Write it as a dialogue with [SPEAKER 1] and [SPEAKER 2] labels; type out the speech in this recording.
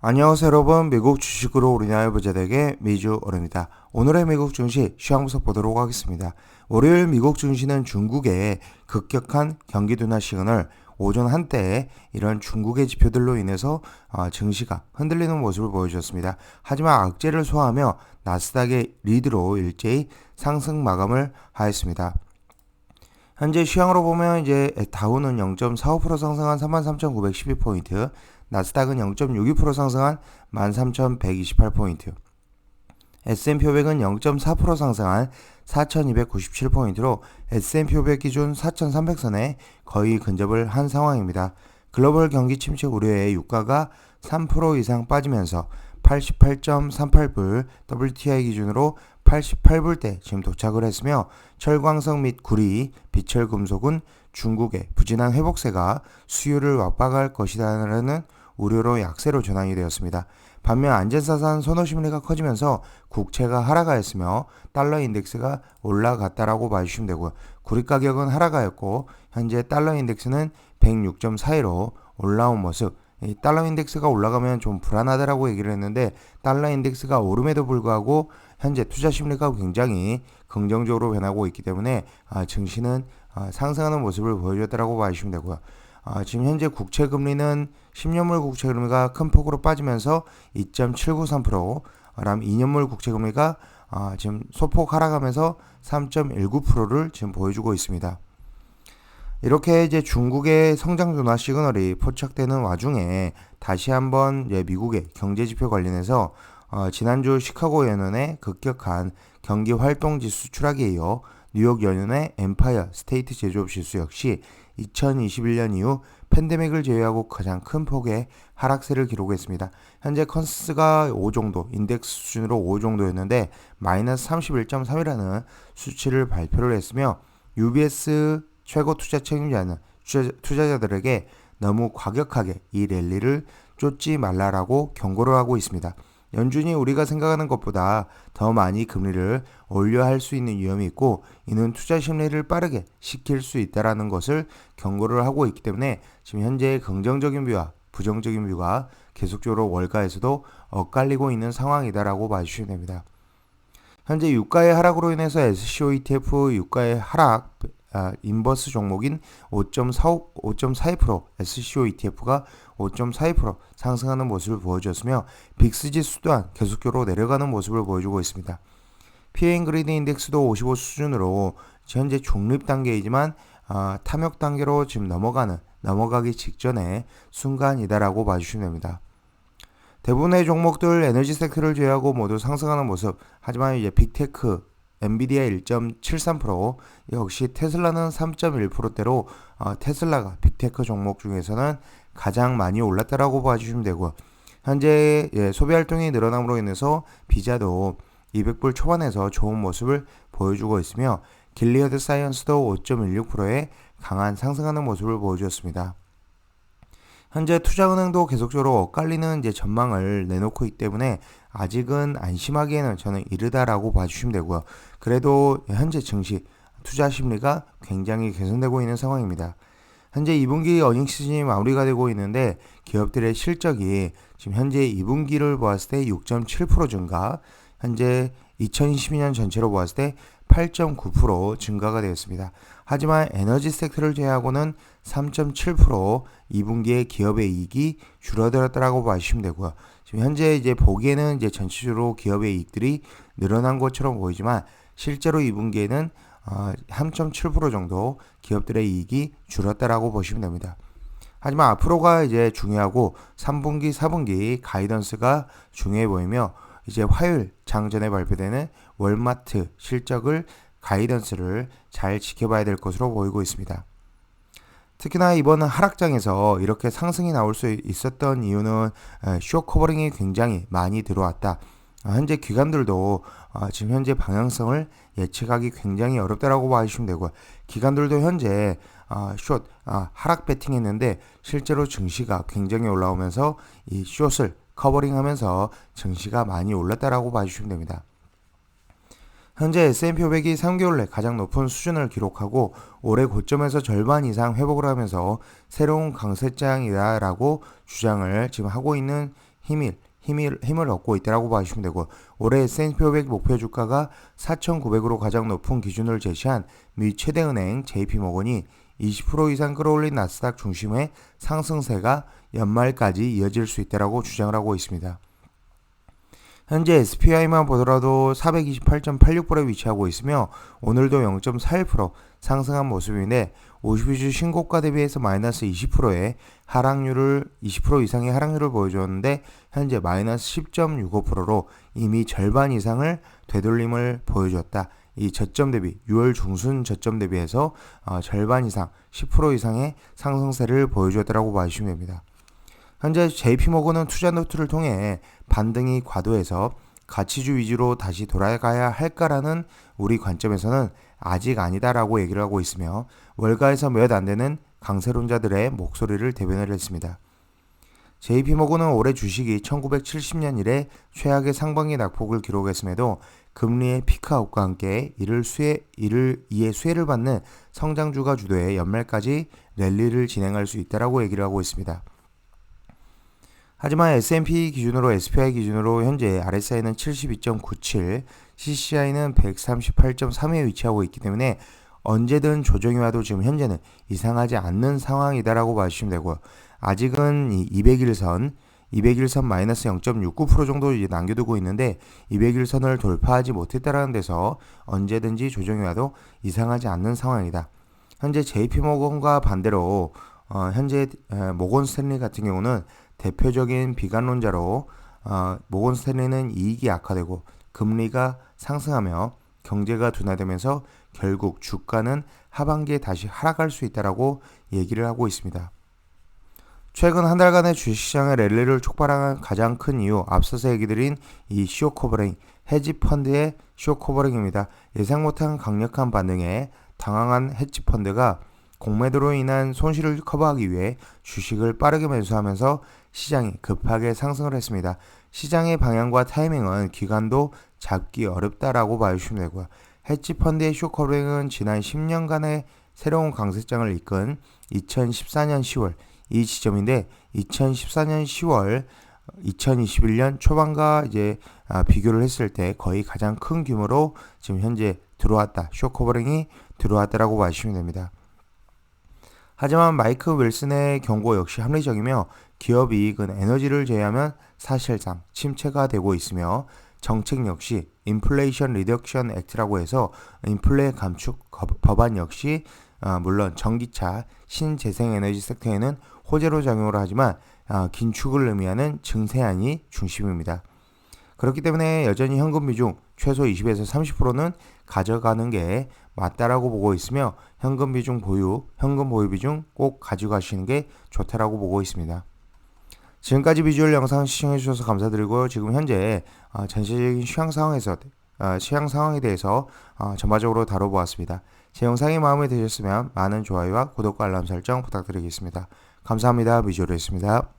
[SPEAKER 1] 안녕하세요 여러분, 미국 주식으로 우리나라 부자되게 미주얼입니다. 오늘의 미국 증시 시황 분석 보도록 하겠습니다. 월요일 미국 증시는 중국의 급격한 경기 둔화 시그널, 오전 한때 이런 중국의 지표들로 인해서 증시가 흔들리는 모습을 보여주었습니다. 하지만 악재를 소화하며 나스닥의 리드로 일제히 상승 마감을 하였습니다. 현재 시황으로 보면 이제 다우는 0.45% 상승한 33,912포인트, 나스닥은 0.62% 상승한 13,128포인트, S&P 500은 0.4% 상승한 4,297포인트로 S&P 500 기준 4,300선에 거의 근접을 한 상황입니다. 글로벌 경기 침체 우려에 유가가 3% 이상 빠지면서 88.38불, WTI 기준으로 88불대 지금 도착을 했으며, 철광석 및 구리, 비철금속은 중국의 부진한 회복세가 수요를 압박할 것이라는 우려로 약세로 전환이 되었습니다. 반면 안전자산 선호 심리가 커지면서 국채가 하락하였으며 달러 인덱스가 올라갔다라고 봐주시면 되고요. 구리 가격은 하락하였고 현재 달러 인덱스는 106.42로 올라온 모습. 이 달러 인덱스가 올라가면 좀 불안하다라고 얘기를 했는데, 달러 인덱스가 오름에도 불구하고 현재 투자 심리가 굉장히 긍정적으로 변하고 있기 때문에 증시는 상승하는 모습을 보여줬다라고 봐주시면 되고요. 지금 현재 국채 금리는 10년물 국채 금리가 큰 폭으로 빠지면서 2.793%, 그다음 2년물 국채 금리가 지금 소폭 하락하면서 3.19%를 지금 보여주고 있습니다. 이렇게 이제 중국의 성장 둔화 시그널이 포착되는 와중에 다시 한번 미국의 경제 지표 관련해서 지난주 시카고 연은의 급격한 경기 활동 지수 추락에 이어 뉴욕 연은의 엠파이어 스테이트 제조업 지수 역시 2021년 이후 팬데믹을 제외하고 가장 큰 폭의 하락세를 기록했습니다. 현재 컨센서스가 5 정도, 인덱스 수준으로 5 정도였는데 마이너스 31.3이라는 수치를 발표를 했으며, UBS 최고 투자 책임자는 투자자들에게 너무 과격하게 이 랠리를 쫓지 말라라고 경고를 하고 있습니다. 연준이 우리가 생각하는 것보다 더 많이 금리를 올려 할 수 있는 위험이 있고, 이는 투자 심리를 빠르게 식힐 수 있다라는 것을 경고를 하고 있기 때문에 지금 현재 긍정적인 뷰와 부정적인 뷰가 계속적으로 월가에서도 엇갈리고 있는 상황이다라고 봐주시면 됩니다. 현재 유가의 하락으로 인해서 SCO ETF 유가의 하락, 인버스 종목인 5.42%, SCO ETF가 5.42% 상승하는 모습을 보여줬으며, 빅스 지수 또한 계속적으로 내려가는 모습을 보여주고 있습니다. 피해잉그리드 인덱스도 55 수준으로 현재 중립 단계이지만 탐욕 단계로 지금 넘어가기 직전의 순간이다라고 봐주시면 됩니다. 대부분의 종목들 에너지 섹터를 제외하고 모두 상승하는 모습. 하지만 이제 빅테크, 엔비디아 1.73%, 역시 테슬라는 3.1%대로 테슬라가 빅테크 종목 중에서는 가장 많이 올랐다라고 봐주시면 되고, 현재 소비활동이 늘어남으로 인해서 비자도 200불 초반에서 좋은 모습을 보여주고 있으며, 길리어드 사이언스도 5.16%의 강한 상승하는 모습을 보여주었습니다. 현재 투자은행도 계속적으로 엇갈리는 전망을 내놓고 있기 때문에 아직은 안심하기에는 저는 이르다라고 봐주시면 되고요. 그래도 현재 증시 투자 심리가 굉장히 개선되고 있는 상황입니다. 현재 2분기 어닝 시즌이 마무리가 되고 있는데, 기업들의 실적이 지금 현재 2분기를 보았을 때 6.7% 증가, 현재 2022년 전체로 보았을 때 8.9% 증가가 되었습니다. 하지만 에너지 섹터를 제외하고는 3.7% 2분기에 기업의 이익이 줄어들었다라고 봐주시면 되고요. 지금 현재 보기에는 전체적으로 기업의 이익들이 늘어난 것처럼 보이지만 실제로 2분기에는 3.7% 정도 기업들의 이익이 줄었다라고 보시면 됩니다. 하지만 앞으로가 중요하고 3분기, 4분기 가이던스가 중요해 보이며, 화요일 장전에 발표되는 월마트 실적을 가이던스를 잘 지켜봐야 될 것으로 보이고 있습니다. 특히나 이번 하락장에서 이렇게 상승이 나올 수 있었던 이유는 숏 커버링이 굉장히 많이 들어왔다. 현재 기관들도 지금 현재 방향성을 예측하기 굉장히 어렵다라고 봐주시면 되고, 기관들도 현재 하락 배팅했는데 실제로 증시가 굉장히 올라오면서 이 숏을 커버링하면서 증시가 많이 올랐다라고 봐주시면 됩니다. 현재 S&P 500이 3개월 내 가장 높은 수준을 기록하고 올해 고점에서 절반 이상 회복을 하면서 새로운 강세장이다라고 주장을 지금 하고 있는 힘을 얻고 있다고 봐주시면 되고, 올해 S&P 500 목표 주가가 4,900으로 가장 높은 기준을 제시한 미 최대 은행 JP모건이 20% 이상 끌어올린 나스닥 중심의 상승세가 연말까지 이어질 수 있다고 주장을 하고 있습니다. 현재 SPY만 보더라도 428.86불에 위치하고 있으며 오늘도 0.41% 상승한 모습인데 52주 신고가 대비해서 마이너스 20%의 하락률을 20% 이상의 하락률을 보여줬는데 현재 마이너스 10.65%로 이미 절반 이상을 되돌림을 보여줬다. 이 저점 대비 6월 중순 저점 대비해서 절반 이상 10% 이상의 상승세를 보여줬다고 봐주시면 됩니다. 현재 JP모건은 투자 노트를 통해 반등이 과도해서 가치주 위주로 다시 돌아가야 할까라는 우리 관점에서는 아직 아니다라고 얘기를 하고 있으며 월가에서 몇 안 되는 강세론자들의 목소리를 대변을 했습니다. JP모건은 올해 주식이 1970년 이래 최악의 상반기 낙폭을 기록했음에도 금리의 피크아웃과 함께 이에 수혜를 받는 성장주가 주도해 연말까지 랠리를 진행할 수 있다라고 얘기를 하고 있습니다. 하지만 S&P 기준으로 SPY 기준으로 현재 RSI는 72.97, CCI는 138.3에 위치하고 있기 때문에 언제든 조정이 와도 지금 현재는 이상하지 않는 상황이다라고 봐주시면 되고요. 아직은 이 200일선 마이너스 0.69% 정도 이제 남겨두고 있는데 200일선을 돌파하지 못했다라는 데서 언제든지 조정이 와도 이상하지 않는 상황이다. 현재 JP모건과 반대로 현재 모건 스탠리 같은 경우는 대표적인 비관론자로 모건 스탠리는 이익이 악화되고 금리가 상승하며 경제가 둔화되면서 결국 주가는 하반기에 다시 하락할 수 있다라고 얘기를 하고 있습니다. 최근 한 달간의 주식시장의 랠리를 촉발한 가장 큰 이유, 앞서서 얘기 드린 이 쇼커버링, 헤지펀드의 쇼커버링입니다. 예상 못한 강력한 반응에 당황한 헤지펀드가 공매도로 인한 손실을 커버하기 위해 주식을 빠르게 매수하면서 시장이 급하게 상승을 했습니다. 시장의 방향과 타이밍은 기관도 잡기 어렵다라고 봐주시면 되고요. 헤지펀드의 쇼커버링은 지난 10년간의 새로운 강세장을 이끈 2014년 10월 이 지점인데 2014년 10월 2021년 초반과 이제 비교를 했을 때 거의 가장 큰 규모로 지금 현재 들어왔다. 쇼커버링이 들어왔다라고 봐주시면 됩니다. 하지만 마이크 윌슨의 경고 역시 합리적이며 기업 이익은 에너지를 제외하면 사실상 침체가 되고 있으며 정책 역시 인플레이션 리덕션 액트라고 해서 인플레 감축 법안 역시 물론 전기차, 신재생에너지 섹터에는 호재로 작용을 하지만 긴축을 의미하는 증세안이 중심입니다. 그렇기 때문에 여전히 현금 비중 최소 20에서 30%는 가져가는 게 맞다라고 보고 있으며 현금 보유 비중 꼭 가져가시는 게 좋다라고 보고 있습니다. 지금까지 비주얼 영상 시청해 주셔서 감사드리고요. 지금 현재 전체적인 시황 상황에 대해서 전반적으로 다뤄보았습니다. 제 영상이 마음에 드셨으면 많은 좋아요와 구독과 알람 설정 부탁드리겠습니다. 감사합니다. 비주얼이었습니다.